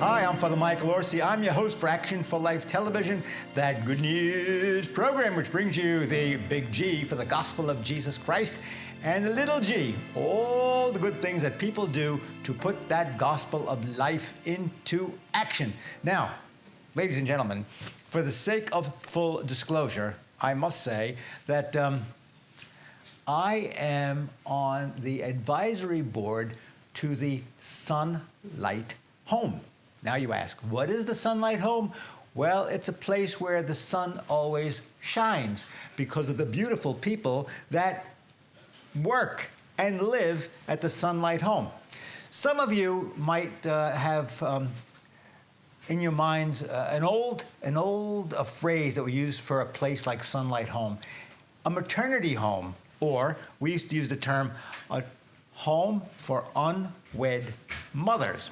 Hi, I'm Father Michael Orsi. I'm your host for Action for Life Television, that good news program which brings you the big G for the gospel of Jesus Christ and the little g, all the good things that people do to put that gospel of life into action. Now, ladies and gentlemen, for the sake of full disclosure, I must say that I am on the advisory board to the Sunlight Home. Now you ask, what is the Sunlight Home? Well, it's a place where the sun always shines because of the beautiful people that work and live at the Sunlight Home. Some of you might have in your minds an old phrase that we use for a place like Sunlight Home, a maternity home, or we used to use the term a home for unwed mothers.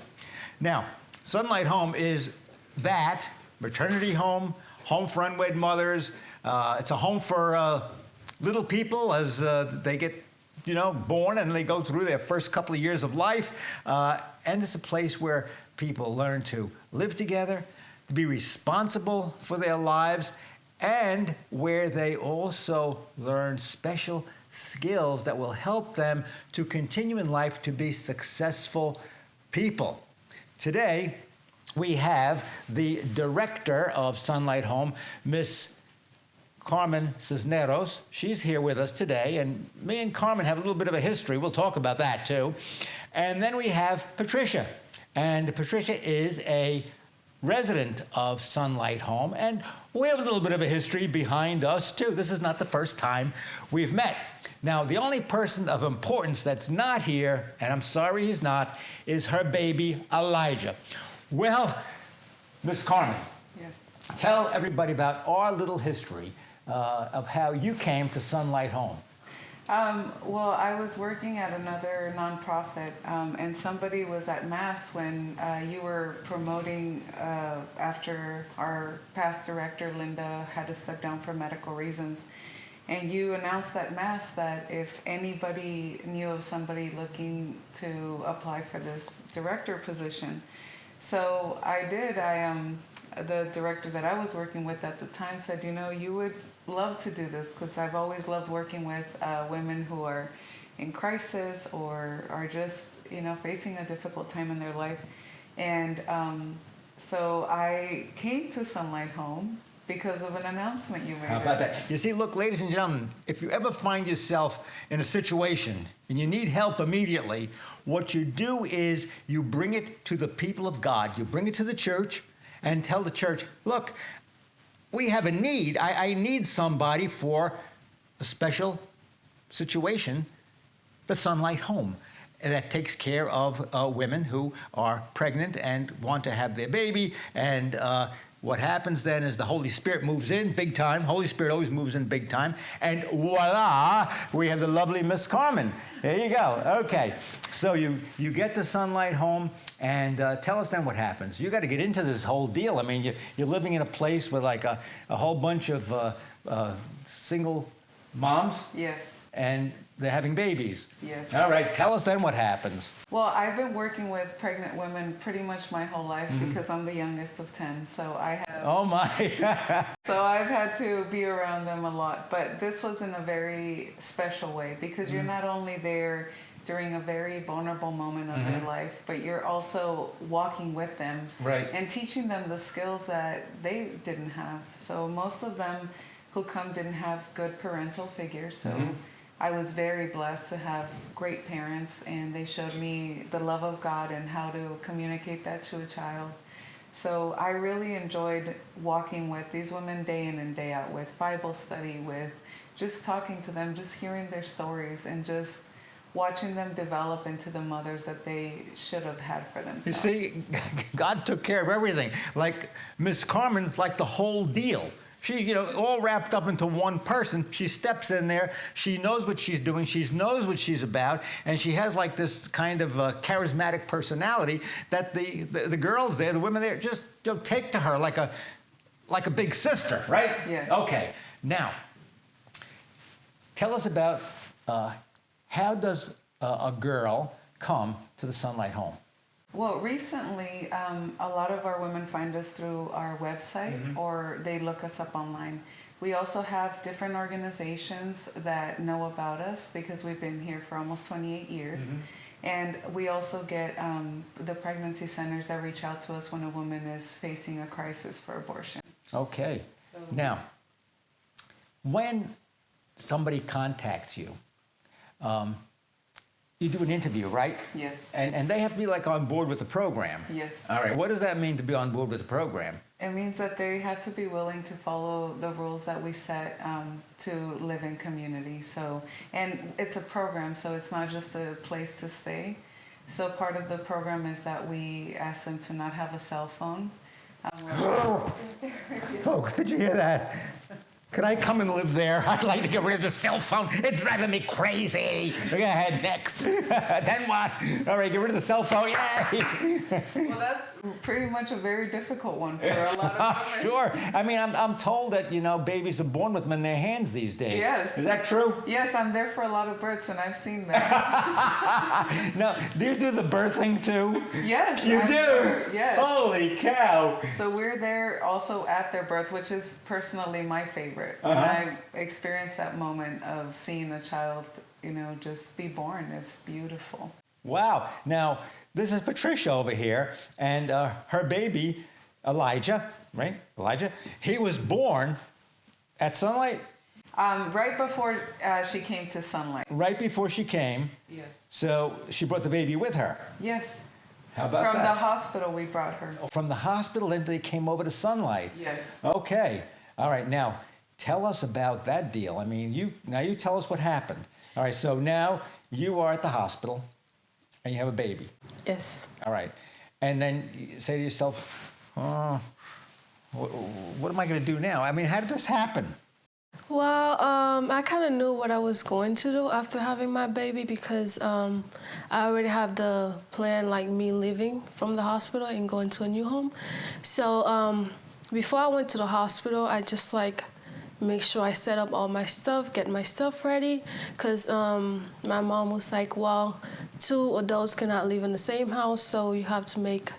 Now, Sunlight Home is that maternity home, home for unwed mothers. It's a home for little people as they get, born and they go through their first couple of years of life. And it's a place where people learn to live together, to be responsible for their lives, and where they also learn special skills that will help them to continue in life to be successful people. Today, we have the director of Sunlight Home, Miss Carmen Cisneros. She's here with us today, and me and Carmen have a little bit of a history. We'll talk about that too. And then we have Patricia, and Patricia is a resident of Sunlight Home, and we have a little bit of a history behind us too. This is not the first time we've met. Now, the only person of importance that's not here, and I'm sorry he's not, is her baby, Elijah. Well, Miss Carmen, yes. Tell everybody about our little history of how you came to Sunlight Home. Well, I was working at another nonprofit, and somebody was at Mass when you were promoting after our past director, Linda, had to step down for medical reasons. And you announced at Mass that if anybody knew of somebody looking to apply for this director position. So I did. The director that I was working with at the time said, you would love to do this because I've always loved working with women who are in crisis or are just, facing a difficult time in their life. And so I came to Sunlight Home because of an announcement you made. How about that? You see, look, ladies and gentlemen, if you ever find yourself in a situation and you need help immediately, what you do is you bring it to the people of God. You bring it to the church and tell the church, look, we have a need. I need somebody for a special situation, the Sunlight Home, that takes care of women who are pregnant and want to have their baby. And what happens then is the Holy Spirit moves in big time. Holy Spirit always moves in big time. And voila, we have the lovely Miss Carmen. There you go. Okay. So you get the Sunlight Home, and tell us then what happens. You got to get into this whole deal. I mean, you're living in a place with like a whole bunch of single moms. Yes. And they're having babies. Yes. All right. Tell us then what happens. Well, I've been working with pregnant women pretty much my whole life because I'm the youngest of 10. So I have. Oh my. So I've had to be around them a lot. But this was in a very special way because you're not only there during a very vulnerable moment of their life, but you're also walking with them. Right. And teaching them the skills that they didn't have. So most of them who come didn't have good parental figures. So I was very blessed to have great parents, and they showed me the love of God and how to communicate that to a child. So I really enjoyed walking with these women day in and day out, with Bible study, with just talking to them, just hearing their stories, and just watching them develop into the mothers that they should have had for themselves. You see, God took care of everything. Like Miss Carmen, like the whole deal. She, all wrapped up into one person. She steps in there. She knows what she's doing. She knows what she's about. And she has like this kind of charismatic personality that the girls there, the women there, just take to her like a big sister, right? Yeah. Okay. Now, tell us about how does a girl come to the Sunlight Home? Well, recently, a lot of our women find us through our website or they look us up online. We also have different organizations that know about us because we've been here for almost 28 years. And we also get the pregnancy centers that reach out to us when a woman is facing a crisis for abortion. Okay. Now, when somebody contacts you, you do an interview, right? Yes. And they have to be like on board with the program. Yes. All right. What does that mean to be on board with the program? It means that they have to be willing to follow the rules that we set to live in community. So, and it's a program, so it's not just a place to stay. So part of the program is that we ask them to not have a cell phone. Folks, did you hear that? Could I come and live there? I'd like to get rid of the cell phone. It's driving me crazy. Go ahead, next. Then what? All right, get rid of the cell phone. Yay! Well, that's pretty much a very difficult one for a lot of women. Sure. I mean, I'm told that, babies are born with them in their hands these days. Yes. Is that true? Yes, I'm there for a lot of births, and I've seen that. Now, do you do the birthing too? Yes. You I'm do? sure. Yes. Holy cow. So we're there also at their birth, which is personally my favorite. And I experienced that moment of seeing a child, just be born. It's beautiful. Wow. Now, this is Patricia over here, and her baby, Elijah, right? Elijah, he was born at Sunlight? Right before she came to Sunlight. Right before she came. Yes. So she brought the baby with her. Yes. How about From that? the hospital we brought her. From the hospital, and they came over to Sunlight. Yes. Okay. All right. Now, tell us about that deal. I mean, you tell us what happened. All right. So now you are at the hospital, and you have a baby. Yes. All right. And then you say to yourself, oh, what am I going to do now? I mean, how did this happen? Well, I kind of knew what I was going to do after having my baby because I already have the plan, like me leaving from the hospital and going to a new home. So before I went to the hospital, I just make sure I set up all my stuff, get my stuff ready, because my mom was like, well, 2 adults cannot live in the same house, so you have to make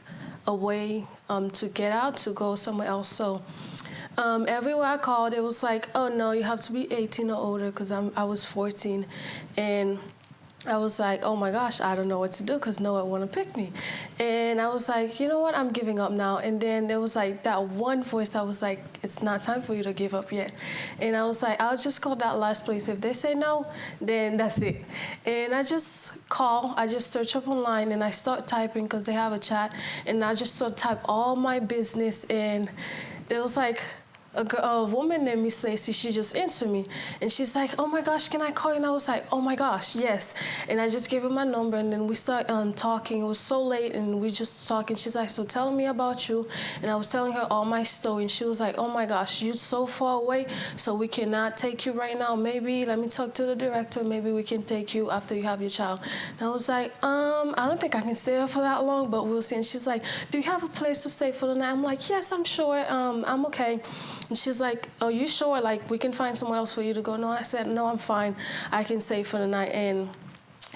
a way to get out, to go somewhere else. So everywhere I called, it was like, oh no, you have to be 18 or older, because I was 14. And I was like, oh my gosh, I don't know what to do because no one want to pick me. And I was like, you know what, I'm giving up now. And then there was like that one voice that was like, it's not time for you to give up yet. And I was like, I'll just call that last place. If they say no, then that's it. And I just search up online and I start typing because they have a chat. And I just start type all my business, and there was like a woman named Miss Lacey, she just answered me. And she's like, oh my gosh, can I call you? And I was like, oh my gosh, yes. And I just gave her my number, and then we start talking. It was so late, and we just talking. She's like, so tell me about you. And I was telling her all my story, and she was like, oh my gosh, you're so far away, so we cannot take you right now. Maybe let me talk to the director. Maybe we can take you after you have your child. And I was like, I don't think I can stay there for that long, but we'll see. And she's like, do you have a place to stay for the night? I'm like, yes, I'm sure. I'm okay. And she's like, are you sure? Like, we can find somewhere else for you to go? No, I said, no, I'm fine. I can stay for the night. And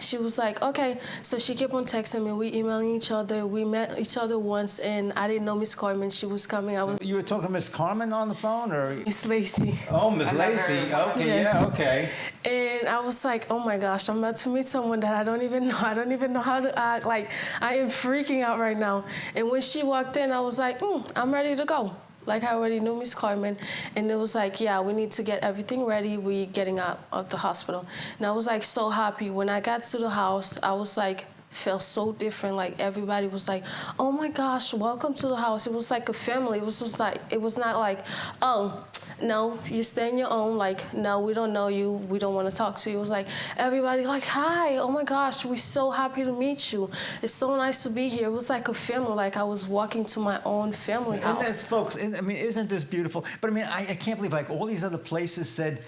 she was like, okay. So she kept on texting me. We emailing each other. We met each other once, and I didn't know Miss Carmen. She was coming. You were talking to Miss Carmen on the phone, or? Miss Lacey. Oh, Miss Lacey. Okay, yes. Yeah, okay. And I was like, oh my gosh, I'm about to meet someone that I don't even know. I don't even know how to act. Like, I am freaking out right now. And when she walked in, I was like, I'm ready to go. Like, I already knew Miss Carmen, and it was like, yeah, we need to get everything ready. We getting out of the hospital. And I was like so happy. When I got to the house, I was like, felt so different. Like, everybody was like, oh my gosh, welcome to the house. It was like a family. It was just like, it was not like, oh, no, you stay on your own. Like, no, we don't know you. We don't want to talk to you. It was like, everybody like, hi, oh my gosh, we're so happy to meet you. It's so nice to be here. It was like a family, like I was walking to my own family house. And that's, folks, I mean, isn't this beautiful? But I mean, I can't believe, like, all these other places said,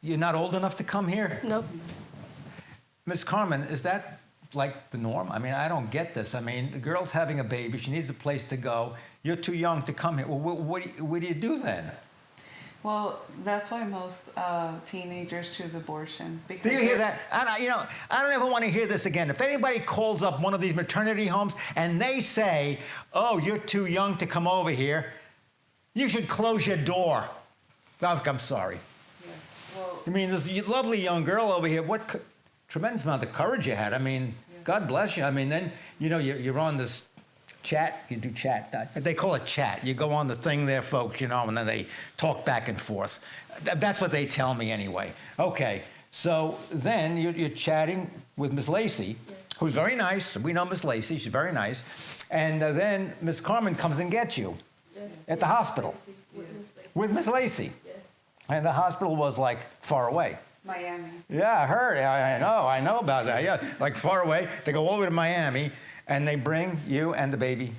you're not old enough to come here? Nope. Miss Carmen, is that like the norm? I mean, I don't get this. I mean, the girl's having a baby. She needs a place to go. You're too young to come here. Well, what do you do then? Well, that's why most teenagers choose abortion. Because Do you hear that? I don't ever want to hear this again. If anybody calls up one of these maternity homes and they say, "Oh, you're too young to come over here," you should close your door. I'm sorry. Yeah. Well, I mean, this lovely young girl over here. What tremendous amount of courage you had. I mean, God bless you. I mean, then you're on this chat. You do chat. They call it chat. You go on the thing there, folks, and then they talk back and forth. That's what they tell me anyway. Okay, so then you're chatting with Miss Lacey, who's very nice. We know Miss Lacey. She's very nice. And then Miss Carmen comes and gets you at the hospital with Miss Lacey. Yes. And the hospital was like far away. Miami. Yeah, I heard. I know about that. Yeah, like far away. They go all the way to Miami, and they bring you and the baby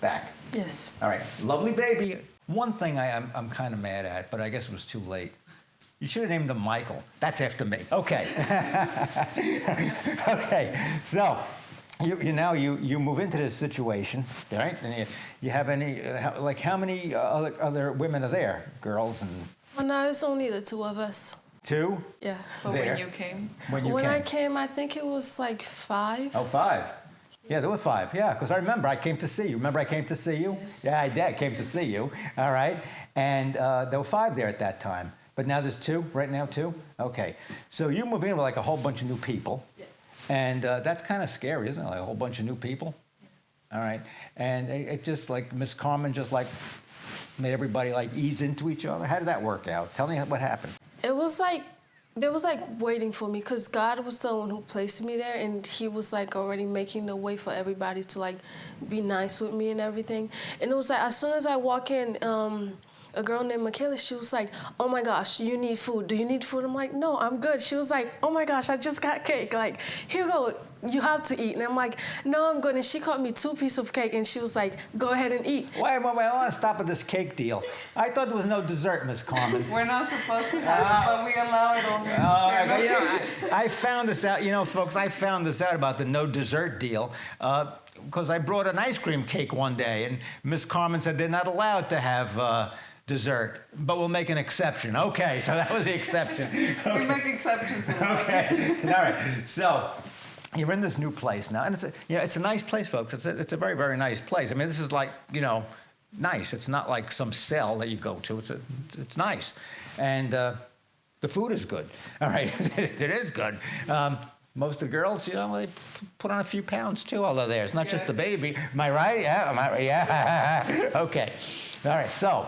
back. Yes. All right, lovely baby. One thing I'm kind of mad at, but I guess it was too late. You should have named him Michael. That's after me. Okay. Okay. So you move into this situation, right? And you have how many other women are there? Girls and Well, no, it's only the two of us. two? Yeah. But There. when you came, When I came, I think it was like 5. Oh, 5. Yeah, there were 5. Yeah, because I remember I came to see you. Remember I came to see you? Yes. Yeah, I did. I came to see you. All right. And there were 5 there at that time. But now there's 2? Right now 2? Okay. So you move in with like a whole bunch of new people. Yes. And that's kind of scary, isn't it? Like a whole bunch of new people. All right. And it just like Miss Carmen just like made everybody like ease into each other. How did that work out? Tell me what happened. It was like, they was like waiting for me because God was the one who placed me there, and he was like already making the way for everybody to like be nice with me and everything. And it was like as soon as I walk in, a girl named Michaela, she was like, "Oh my gosh, you need food. Do you need food?" I'm like, "No, I'm good." She was like, "Oh my gosh, I just got cake. Like, here you go. You have to eat." And I'm like, "No, I'm good." And she cut me 2 pieces of cake, and she was like, "Go ahead and eat." Wait, I want to stop with this cake deal. I thought there was no dessert, Miss Carmen. we're not supposed to have it, but we allow it on Oh, certain I found this out, folks, I found this out about the no dessert deal because I brought an ice cream cake one day, and Miss Carmen said they're not allowed to have dessert, but we'll make an exception. Okay, so that was the exception. Okay. We make exceptions. Okay, all right. So you're in this new place now, and it's a nice place, folks. It's a very, very nice place. I mean, this is like, nice. It's not like some cell that you go to. It's nice, and the food is good. All right, it is good. Most of the girls, they put on a few pounds too, although they're it's not just the baby. Am I right? Yeah. Yeah. Okay. All right. So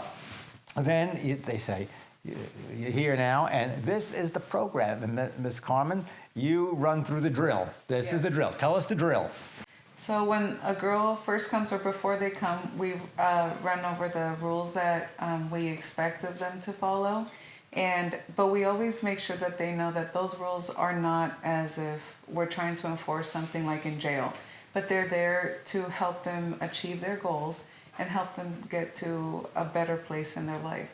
then they say, you're here now, and this is the program. And Ms. Carmen, you run through the drill. This is the drill. Tell us the drill. So when a girl first comes or before they come, we run over the rules that we expect of them to follow. But we always make sure that they know that those rules are not as if we're trying to enforce something like in jail, but they're there to help them achieve their goals and help them get to a better place in their life.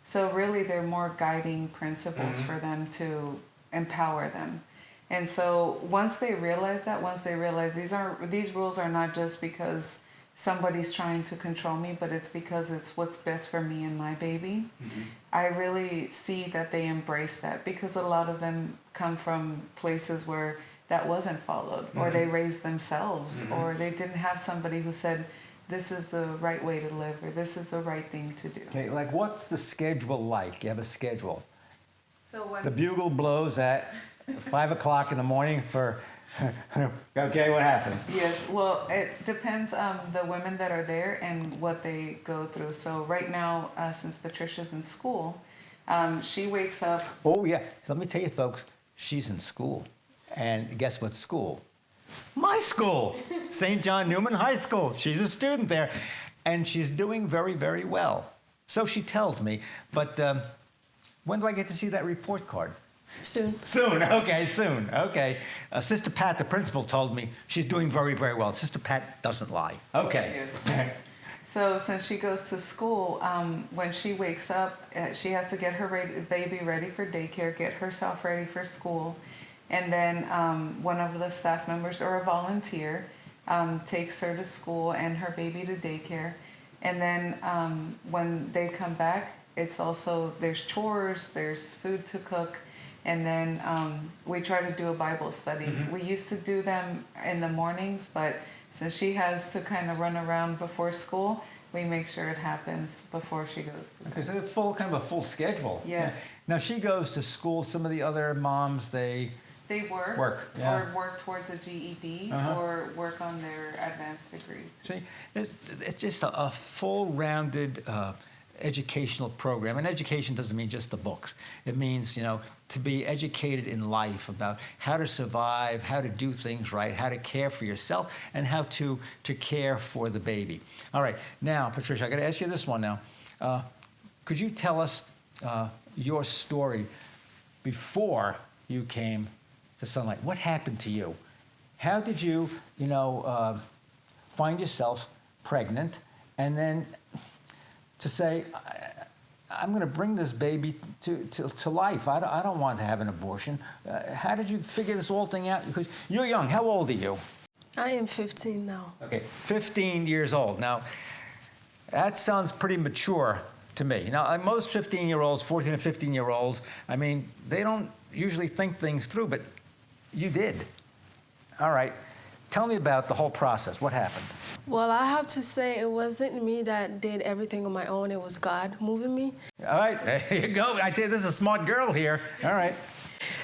So really they're more guiding principles for them to empower them. And so once they realize these rules are not just because somebody's trying to control me, but it's because it's what's best for me and my baby. I really see that they embrace that because a lot of them come from places where that wasn't followed, or they raised themselves, or they didn't have somebody who said, this is the right way to live, or this is the right thing to do. Okay, like what's the schedule like? You have a schedule. So when The bugle blows at 5 o'clock in the morning for, okay, what happens? Yes, well, it depends on the women that are there and what they go through. So right now, since Patricia's in school, she wakes up. Oh, yeah. Let me tell you, folks, she's in school. And guess what school? My school, St. John Newman High School. She's a student there. And she's doing very, very well. So she tells me. But when do I get to see that report card? Soon. Soon, okay, soon. Okay. Sister Pat, the principal, told me she's doing very, very well. Sister Pat doesn't lie. Okay. So since she goes to school, when she wakes up, she has to get her baby ready for daycare, get herself ready for school. And then one of the staff members or a volunteer takes her to school and her baby to daycare. And then when they come back, it's also, there's chores, there's food to cook, and then we try to do a Bible study. We used to do them in the mornings, but since she has to kind of run around before school, we make sure it happens before she goes to Okay, so they're kind of a full schedule. Yes. Yeah. Now she goes to school. Some of the other moms, they work, yeah. or work towards a GED or work on their advanced degrees. See, it's just a full-rounded educational program. And education doesn't mean just the books. It means, to be educated in life about how to survive, how to do things right, how to care for yourself, and how to care for the baby. All right, now, Patricia, I got to ask you this one now. Could you tell us your story before you came to Sunlight? What happened to you? How did you, find yourself pregnant, and then to say, I'm going to bring this baby to life. I don't want to have an abortion. How did you figure this whole thing out? Because you're young. How old are you? I am 15 now. Okay, 15 years old. Now, that sounds pretty mature to me. Now, most 15-year-olds, 14 and 15-year-olds, they don't usually think things through, but you did. All right. Tell me about the whole process. What happened? Well, I have to say it wasn't me that did everything on my own. It was God moving me. All right, there you go. I tell you, this is a smart girl here. All right.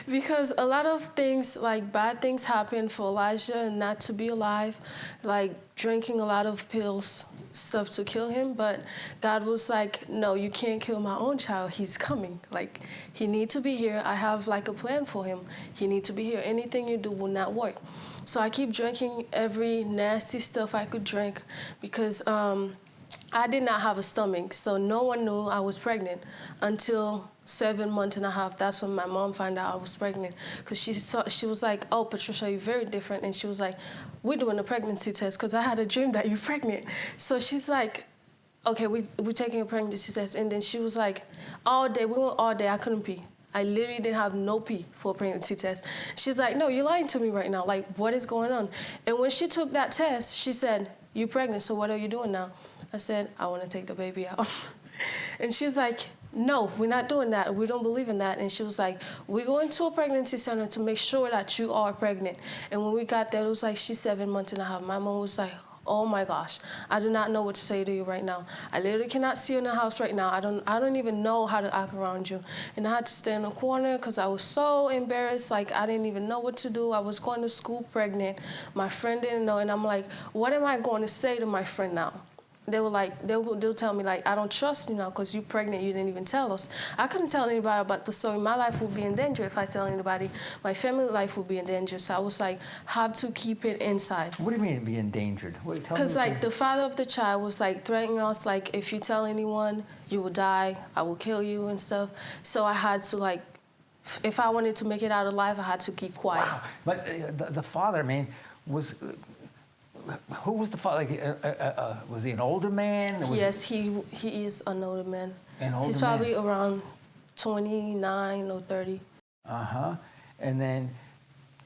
Because a lot of things, like bad things happen for Elijah not to be alive, like drinking a lot of pills, stuff to kill him. But God was like, no, you can't kill my own child. He's coming. Like, he needs to be here. I have like a plan for him. He needs to be here. Anything you do will not work. So I keep drinking every nasty stuff I could drink because I did not have a stomach. So no one knew I was pregnant until 7 months and a half. That's when my mom found out I was pregnant. Because she was like, oh, Patricia, you're very different. And she was like, we're doing a pregnancy test because I had a dream that you're pregnant. So she's like, okay, we're taking a pregnancy test. And then she was like, all day, we went all day, I couldn't pee. I literally didn't have no pee for a pregnancy test. She's like, no, you're lying to me right now. Like, what is going on? And when she took that test, she said, you're pregnant, so what are you doing now? I said, I want to take the baby out. And she's like, no, we're not doing that. We don't believe in that. And she was like, we're going to a pregnancy center to make sure that you are pregnant. And when we got there, it was like, she's 7 months and a half. My mom was like, oh my gosh, I do not know what to say to you right now. I literally cannot see you in the house right now. I don't even know how to act around you. And I had to stay in the corner because I was so embarrassed. Like, I didn't even know what to do. I was going to school pregnant. My friend didn't know. And I'm like, what am I going to say to my friend now? They were like, they'll tell me, like, I don't trust you now because you're pregnant, you didn't even tell us. I couldn't tell anybody about the story. My life would be in danger if I tell anybody. My family life would be in danger. So I was like, have to keep it inside. What do you mean be endangered? Because, like, the father of the child was, like, threatening us, like, if you tell anyone, you will die, I will kill you and stuff. So I had to, like, if I wanted to make it out alive, I had to keep quiet. Wow. But the father, was... Who was the father? Was he an older man? Yes, he is an older man. He's probably around 29 or 30. Uh-huh. And then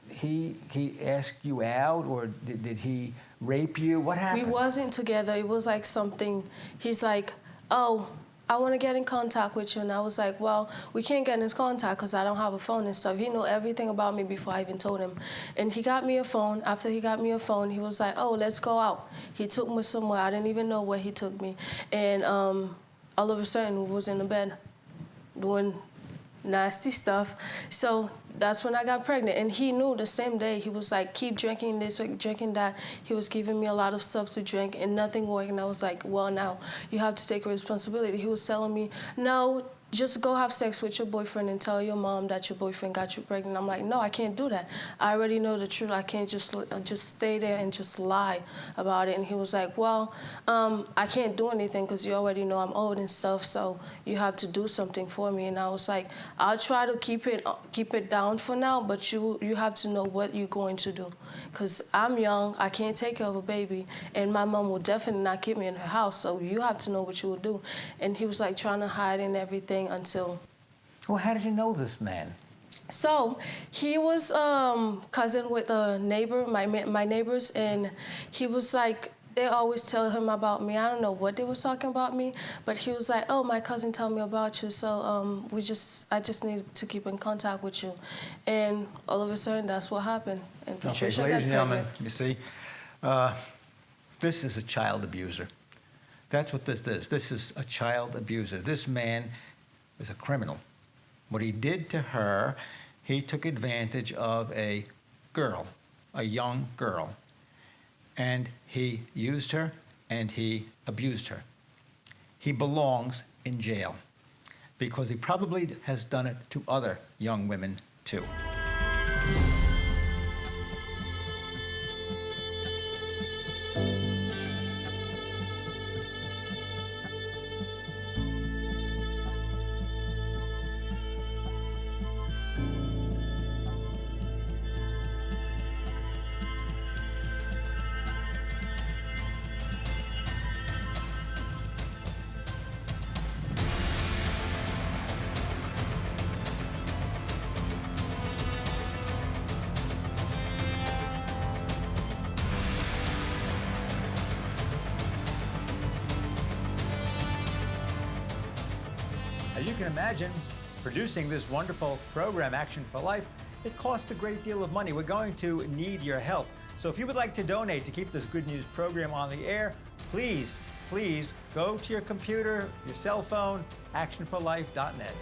he asked you out, or did he rape you? What happened? We wasn't together. It was like something. He's like, oh, I want to get in contact with you. And I was like, well, we can't get in contact because I don't have a phone and stuff. He knew everything about me before I even told him. And he got me a phone. After he got me a phone, he was like, oh, let's go out. He took me somewhere. I didn't even know where he took me. And all of a sudden, we was in the bed doing nasty stuff. So that's when I got pregnant. And he knew the same day. He was like, keep drinking this, drinking that. He was giving me a lot of stuff to drink and nothing worked. And I was like, well, now you have to take responsibility. He was telling me, no, just go have sex with your boyfriend and tell your mom that your boyfriend got you pregnant. I'm like, no, I can't do that. I already know the truth. I can't just stay there and just lie about it. And he was like, well, I can't do anything because you already know I'm old and stuff, so you have to do something for me. And I was like, I'll try to keep it down for now, but you have to know what you're going to do. Because I'm young, I can't take care of a baby, and my mom will definitely not keep me in her house, so you have to know what you will do. And he was like trying to hide and everything until... Well, how did you know this man? So he was cousin with a neighbor, my neighbors, and he was like, they always tell him about me. I don't know what they was talking about me, but he was like, "Oh, my cousin told me about you, so I just need to keep in contact with you," and all of a sudden, that's what happened. And Okay, Patricia ladies got and gentlemen, pregnant. you see, this is a child abuser. That's what this is. This is a child abuser. This man is a criminal. What he did to her, he took advantage of a girl, a young girl, and he used her and he abused her. He belongs in jail because he probably has done it to other young women too. As you can imagine, producing this wonderful program, Action for Life, it costs a great deal of money. We're going to need your help. So if you would like to donate to keep this good news program on the air, please go to your computer, your cell phone, actionforlife.net.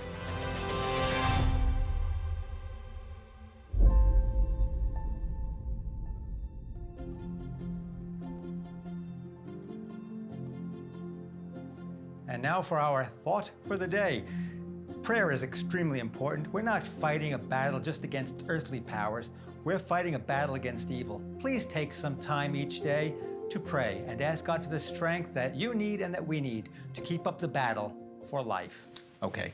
And now for our thought for the day. Prayer is extremely important. We're not fighting a battle just against earthly powers. We're fighting a battle against evil. Please take some time each day to pray and ask God for the strength that you need and that we need to keep up the battle for life. Okay,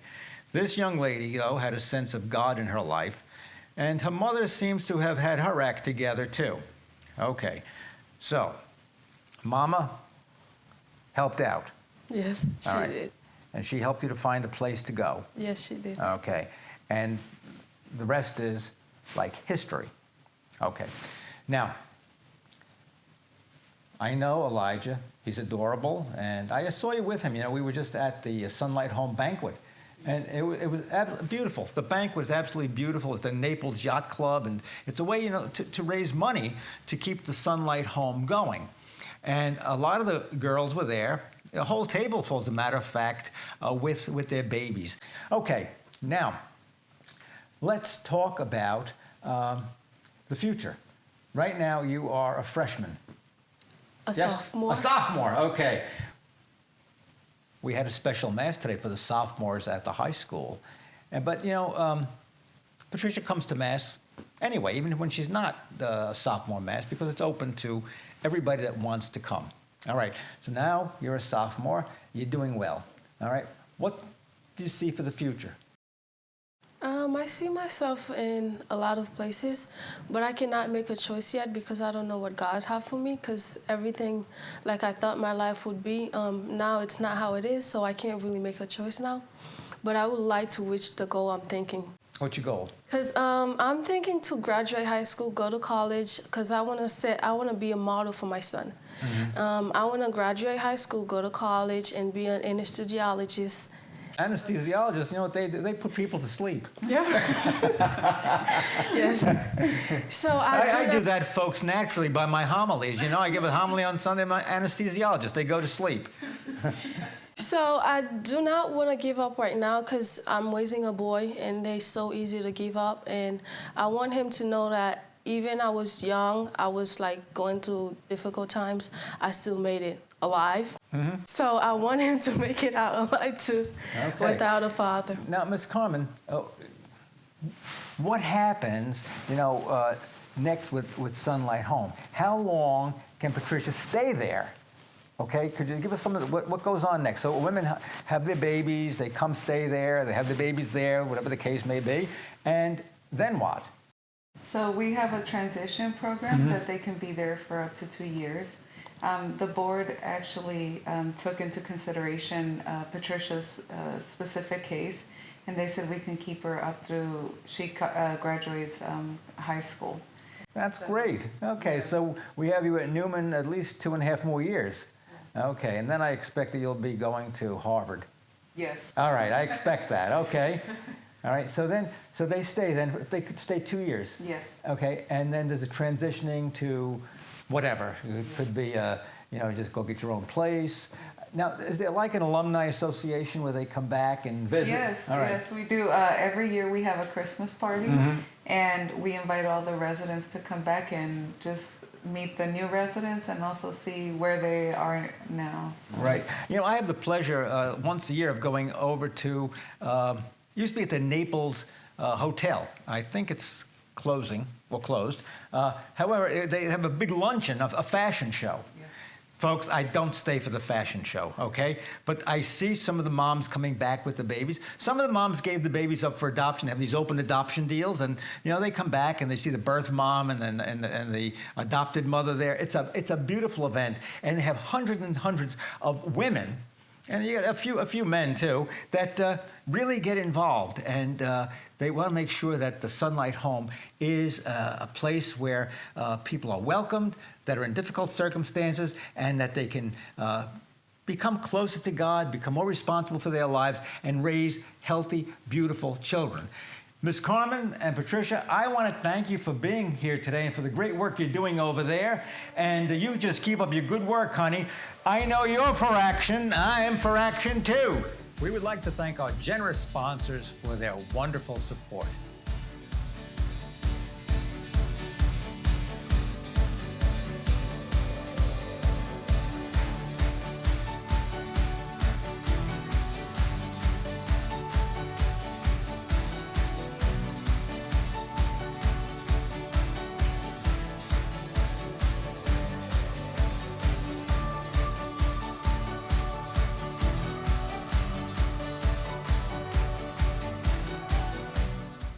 this young lady, though, had a sense of God in her life, and her mother seems to have had her act together, too. Okay, so Mama helped out. Yes, she All right. did. And she helped you to find a place to go. Yes, she did. Okay. And the rest is like history. Okay. Now, I know Elijah. He's adorable. And I saw you with him. You know, we were just at the Sunlight Home banquet. And it was beautiful. The banquet was absolutely beautiful. It's the Naples Yacht Club. And it's a way, you know, to raise money to keep the Sunlight Home going. And a lot of the girls were there. A whole table full, as a matter of fact, with their babies. Okay, now, let's talk about the future. Right now, you are a freshman. A sophomore. A sophomore, okay. We had a special mass today for the sophomores at the high school. But, you know, Patricia comes to mass anyway, even when she's not the sophomore mass, because it's open to everybody that wants to come. All right, so now you're a sophomore, you're doing well. All right, what do you see for the future? I see myself in a lot of places, but I cannot make a choice yet because I don't know what God has for me, because everything like I thought my life would be, now it's not how it is, so I can't really make a choice now. But I would like to reach the goal I'm thinking. What's your goal? Because I'm thinking to graduate high school, go to college, because I want to be a model for my son. Mm-hmm. I want to graduate high school, go to college, and be an anesthesiologist. Anesthesiologists, you know, they put people to sleep. Yeah. Yes. So I do that, folks, naturally by my homilies. You know, I give a homily on Sunday, my anesthesiologist, they go to sleep. So I do not want to give up right now because I'm raising a boy and they're so easy to give up. And I want him to know that even I was young, I was like going through difficult times, I still made it alive. Mm-hmm. So I want him to make it out alive too, okay, without a father. Now, Ms. Carmen, what happens, you know, next with Sunlight Home? How long can Patricia stay there? Okay, could you give us some of what goes on next? So women have their babies, they come stay there, they have the babies there, whatever the case may be, and then what? So we have a transition program mm-hmm. that they can be there for up to 2 years. The board actually took into consideration Patricia's specific case, and they said we can keep her up through she graduates high school. That's So, great. Okay, yeah. so we have you at Newman at least 2.5 more years. Okay, and then I expect that you'll be going to Harvard. Yes. All right, I expect that. Okay. All right, so they stay then, they could stay 2 years. Yes. Okay, and then there's a transitioning to whatever. It could be, just go get your own place. Now, is there like an alumni association where they come back and visit? Yes, All right. yes, we do. Every year we have a Christmas party, and we invite all the residents to come back and just meet the new residents and also see where they are now. So. Right. I have the pleasure once a year of going over to, used to be at the Naples Hotel. I think it's closed. However, they have a big luncheon, a fashion show. Folks, I don't stay for the fashion show, okay? But I see some of the moms coming back with the babies. Some of the moms gave the babies up for adoption, have these open adoption deals, and they come back and they see the birth mom and the adopted mother there. It's a beautiful event, and they have hundreds and hundreds of women, and you got a few men too, that really get involved, and they want to make sure that the Sunlight Home is a place where people are welcomed, that are in difficult circumstances, and that they can become closer to God, become more responsible for their lives, and raise healthy, beautiful children. Ms. Carmen and Patricia, I want to thank you for being here today and for the great work you're doing over there. And you just keep up your good work, honey. I know you're for action. I am for action, too. We would like to thank our generous sponsors for their wonderful support.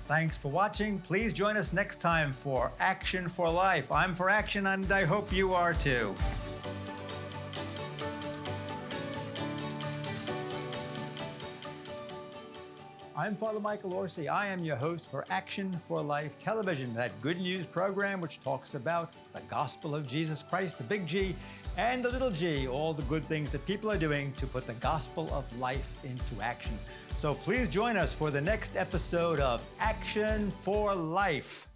Thanks for watching. Please join us next time for Action for Life. I'm for action, and I hope you are too. I'm Father Michael Orsi. I am your host for Action for Life Television, that good news program which talks about the gospel of Jesus Christ, the big G, and the little g, all the good things that people are doing to put the gospel of life into action. So please join us for the next episode of Action for Life.